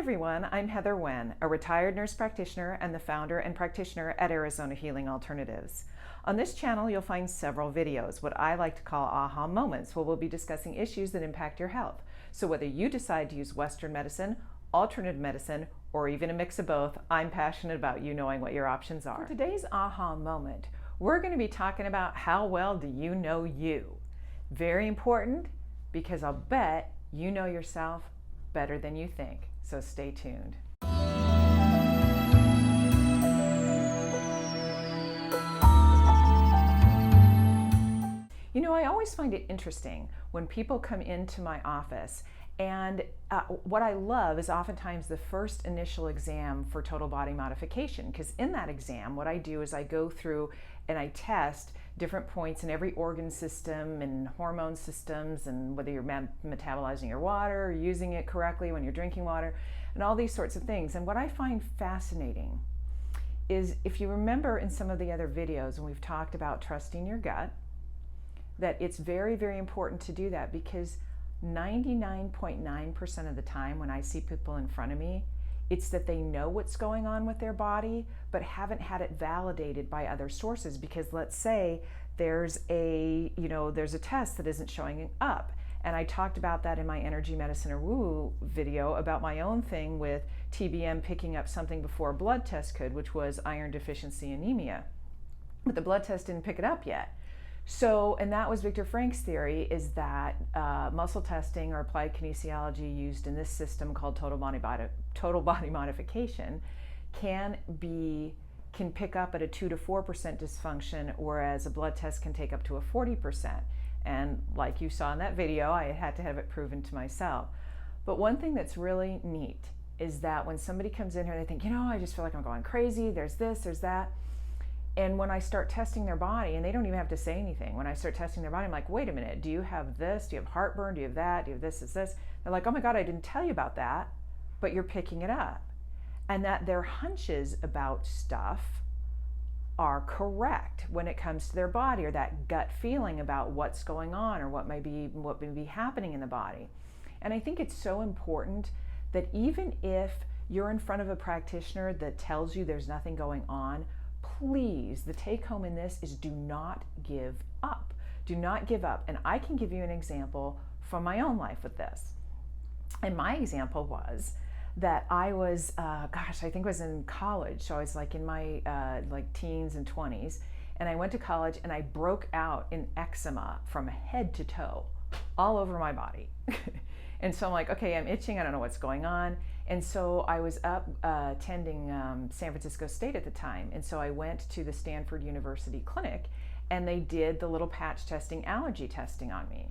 everyone, I'm Heather Wen, a retired nurse practitioner and the founder and practitioner at Arizona Healing Alternatives. On this channel, you'll find several videos, what I like to call aha moments, where we'll be discussing issues that impact your health. So whether you decide to use Western medicine, alternative medicine, or even a mix of both, I'm passionate about you knowing what your options are. For today's aha moment, we're going to be talking about how well do you know you. Very important, because I'll bet you know yourself better than you think. So stay tuned. You know, I always find it interesting when people come into my office, and what I love is oftentimes the first initial exam for total body modification, because in that exam what I do is I go through and I test different points in every organ system and hormone systems, and whether you're metabolizing your water or using it correctly when you're drinking water, and all these sorts of things. And what I find fascinating is, if you remember in some of the other videos when we've talked about trusting your gut, that it's very, very important to do that, because 99.9% of the time when I see people in front of me, it's that they know what's going on with their body, but haven't had it validated by other sources. Because let's say there's a test that isn't showing up. And I talked about that in my Energy Medicine or Woo video about my own thing with TBM picking up something before a blood test could, which was iron deficiency anemia. But the blood test didn't pick it up yet. So, and that was Viktor Frank's theory, is that muscle testing or applied kinesiology used in this system called Total Body Modification can pick up at a 2 to 4% dysfunction, whereas a blood test can take up to a 40%. And like you saw in that video, I had to have it proven to myself. But one thing that's really neat is that when somebody comes in here and they think, you know, I just feel like I'm going crazy, there's this, there's that. And when I start testing their body, and they don't even have to say anything, when I start testing their body, I'm like, wait a minute, do you have this? Do you have heartburn? Do you have that? Do you have this? Is this? They're like, oh my God, I didn't tell you about that, but you're picking it up. And that their hunches about stuff are correct when it comes to their body, or that gut feeling about what's going on or what may be happening in the body. And I think it's so important that even if you're in front of a practitioner that tells you there's nothing going on, please, the take home in this is do not give up. Do not give up. And I can give you an example from my own life with this. And my example was that I was, I think it was in college. So I was like in my teens and 20s. And I went to college and I broke out in eczema from head to toe, all over my body. And so I'm like, okay, I'm itching. I don't know what's going on. And so I was up attending San Francisco State at the time. And so I went to the Stanford University Clinic, and they did the little patch testing, allergy testing on me.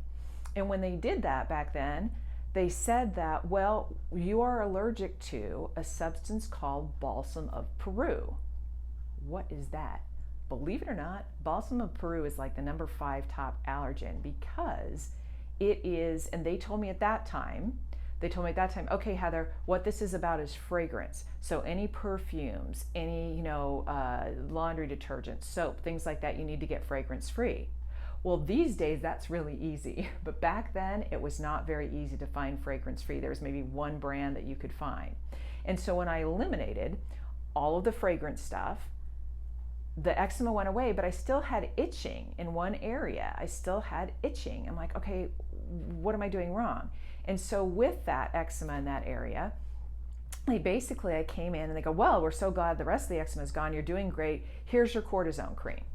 And when they did that back then, they said that, well, you are allergic to a substance called Balsam of Peru. What is that? Believe it or not, Balsam of Peru is like the number 5 top allergen, because it is, and they told me at that time, okay, Heather, what this is about is fragrance. So any perfumes, any laundry detergent, soap, things like that, you need to get fragrance free. Well, these days that's really easy, but back then it was not very easy to find fragrance free. There was maybe one brand that you could find. And so when I eliminated all of the fragrance stuff, the eczema went away, but I still had itching in one area. I still had itching. I'm like, okay, what am I doing wrong? And so with that eczema in that area, I came in and they go, well, we're so glad the rest of the eczema is gone. You're doing great. Here's your cortisone cream.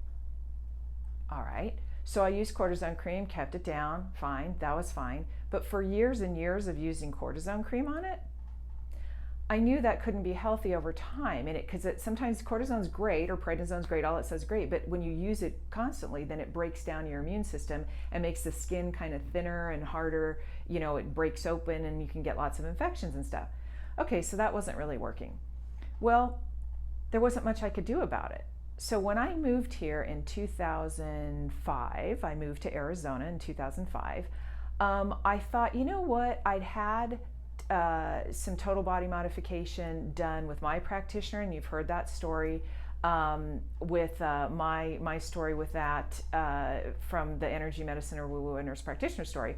All right. So I used cortisone cream, kept it down, fine. That was fine. But for years and years of using cortisone cream on it, I knew that couldn't be healthy over time, and because sometimes cortisone's great, or prednisone's great, all it says great, but when you use it constantly, then it breaks down your immune system and makes the skin kind of thinner and harder. It breaks open and you can get lots of infections and stuff. Okay, so that wasn't really working. Well, there wasn't much I could do about it. So when I moved here in 2005, I moved to Arizona in 2005, I thought, you know what, I'd had some total body modification done with my practitioner, and you've heard that story with my story with that from the Energy Medicine or Woo Woo Nurse Practitioner story.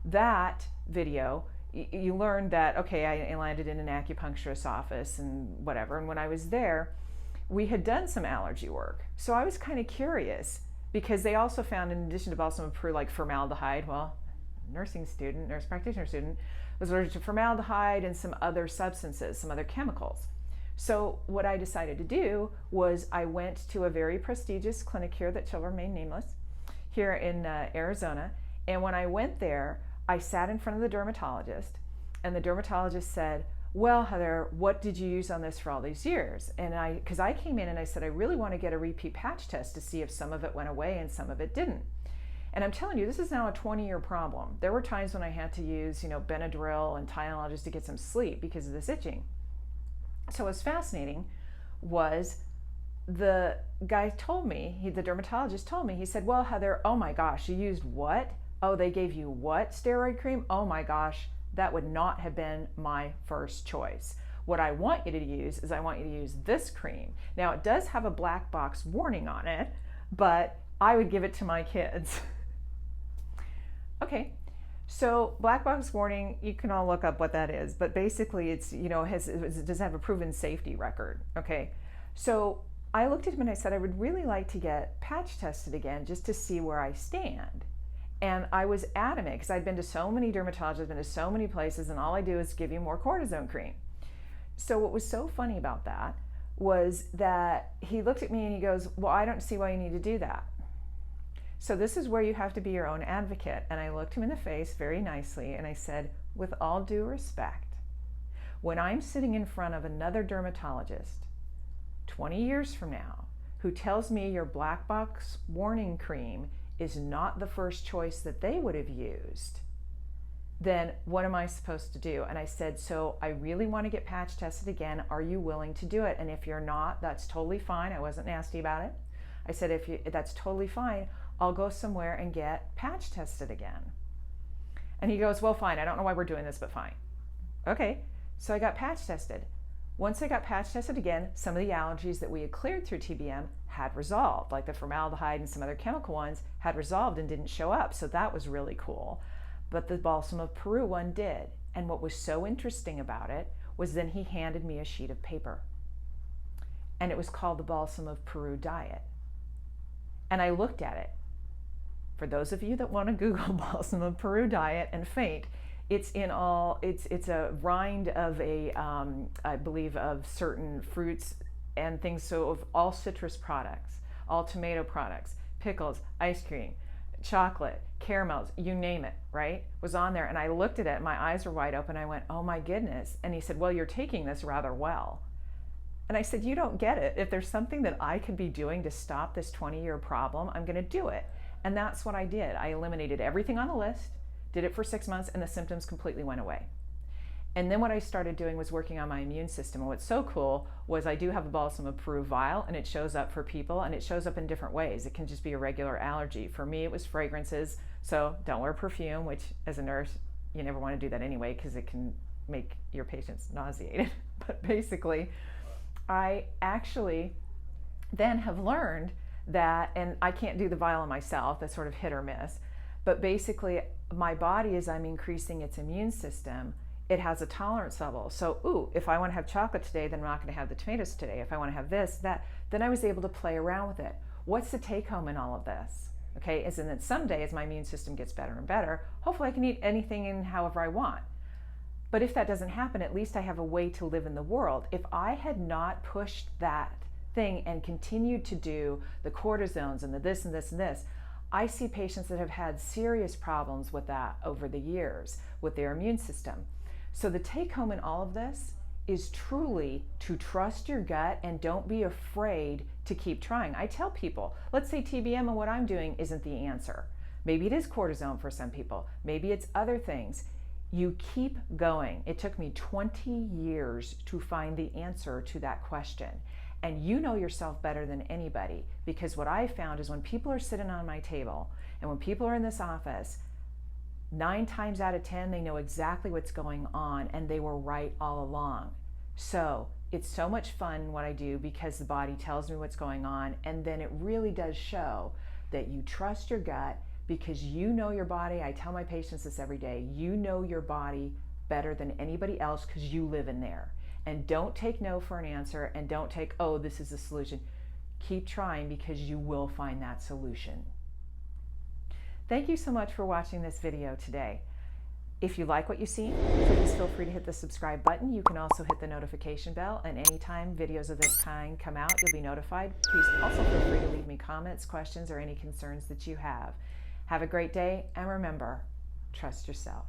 That video you learn that, okay, I landed in an acupuncturist's office and whatever. And when I was there, we had done some allergy work. So I was kind of curious because they also found, in addition to Balsam of Peru, like formaldehyde. Well, nurse practitioner student, was allergic to formaldehyde and some other substances, some other chemicals. So what I decided to do was I went to a very prestigious clinic here that shall remain nameless here in Arizona. And when I went there, I sat in front of the dermatologist, and the dermatologist said, well, Heather, what did you use on this for all these years? And because I came in and I said, I really want to get a repeat patch test to see if some of it went away and some of it didn't. And I'm telling you, this is now a 20-year problem. There were times when I had to use, Benadryl and Tylenol just to get some sleep because of this itching. So what's fascinating was the guy told me, the dermatologist told me, he said, well, Heather, oh my gosh, you used what? Oh, they gave you what steroid cream? Oh my gosh, that would not have been my first choice. What I want you to use is I want you to use this cream. Now, it does have a black box warning on it, but I would give it to my kids. Okay, so black box warning, you can all look up what that is, but basically it's, it does have a proven safety record. Okay, so I looked at him and I said, I would really like to get patch tested again just to see where I stand. And I was adamant because I'd been to so many dermatologists, I've been to so many places, and all I do is give you more cortisone cream. So what was so funny about that was that he looked at me and he goes, well, I don't see why you need to do that. So this is where you have to be your own advocate. And I looked him in the face very nicely and I said, with all due respect, when I'm sitting in front of another dermatologist 20 years from now who tells me your black box warning cream is not the first choice that they would have used, then what am I supposed to do? And I said, so I really want to get patch tested again. Are you willing to do it? And if you're not, that's totally fine. I wasn't nasty about it. I said, if that's totally fine, I'll go somewhere and get patch tested again. And he goes, well, fine. I don't know why we're doing this, but fine. Okay, so I got patch tested. Once I got patch tested again, some of the allergies that we had cleared through TBM had resolved, like the formaldehyde and some other chemical ones had resolved and didn't show up. So that was really cool. But the Balsam of Peru one did. And what was so interesting about it was then he handed me a sheet of paper. And it was called the Balsam of Peru diet. And I looked at it. For those of you that want to Google Balsam of Peru diet and faint, it's a rind of I believe of certain fruits and things, so of all citrus products, all tomato products, pickles, ice cream, chocolate, caramels, you name it, right? Was on there. And I looked at it, my eyes were wide open. I went, oh my goodness. And he said, well, you're taking this rather well. And I said, you don't get it. If there's something that I could be doing to stop this 20-year problem, I'm going to do it. And that's what I did. I eliminated everything on the list, did it for 6 months, and the symptoms completely went away. And then what I started doing was working on my immune system. And what's so cool was I do have a Balsam of Peru vial, and it shows up for people, and it shows up in different ways. It can just be a regular allergy. For me, it was fragrances, so don't wear perfume, which as a nurse, you never want to do that anyway because it can make your patients nauseated. But basically, I actually then have learned that, and I can't do the vial myself, that's sort of hit or miss, but basically my body, as I'm increasing its immune system, it has a tolerance level. So, if I want to have chocolate today, then I'm not going to have the tomatoes today. If I want to have this, that, then I was able to play around with it. What's the take home in all of this? Okay, is that someday as my immune system gets better and better, hopefully I can eat anything and however I want. But if that doesn't happen, at least I have a way to live in the world. If I had not pushed that thing and continued to do the cortisones and the this and this and this, I see patients that have had serious problems with that over the years with their immune system. So the take home in all of this is truly to trust your gut and don't be afraid to keep trying. I tell people, let's say TBM and what I'm doing isn't the answer. Maybe it is cortisone for some people. Maybe it's other things. You keep going. It took me 20 years to find the answer to that question. And you know yourself better than anybody, because what I found is when people are sitting on my table and when people are in this office, 9 times out of 10, they know exactly what's going on and they were right all along. So it's so much fun what I do because the body tells me what's going on, and then it really does show that you trust your gut because you know your body. I tell my patients this every day. You know your body better than anybody else because you live in there. And don't take no for an answer, and don't take, oh, this is the solution. Keep trying, because you will find that solution. Thank you so much for watching this video today. If you like what you see, please feel free to hit the subscribe button. You can also hit the notification bell, and anytime videos of this kind come out, you'll be notified. Please also feel free to leave me comments, questions, or any concerns that you have. Have a great day, and remember, trust yourself.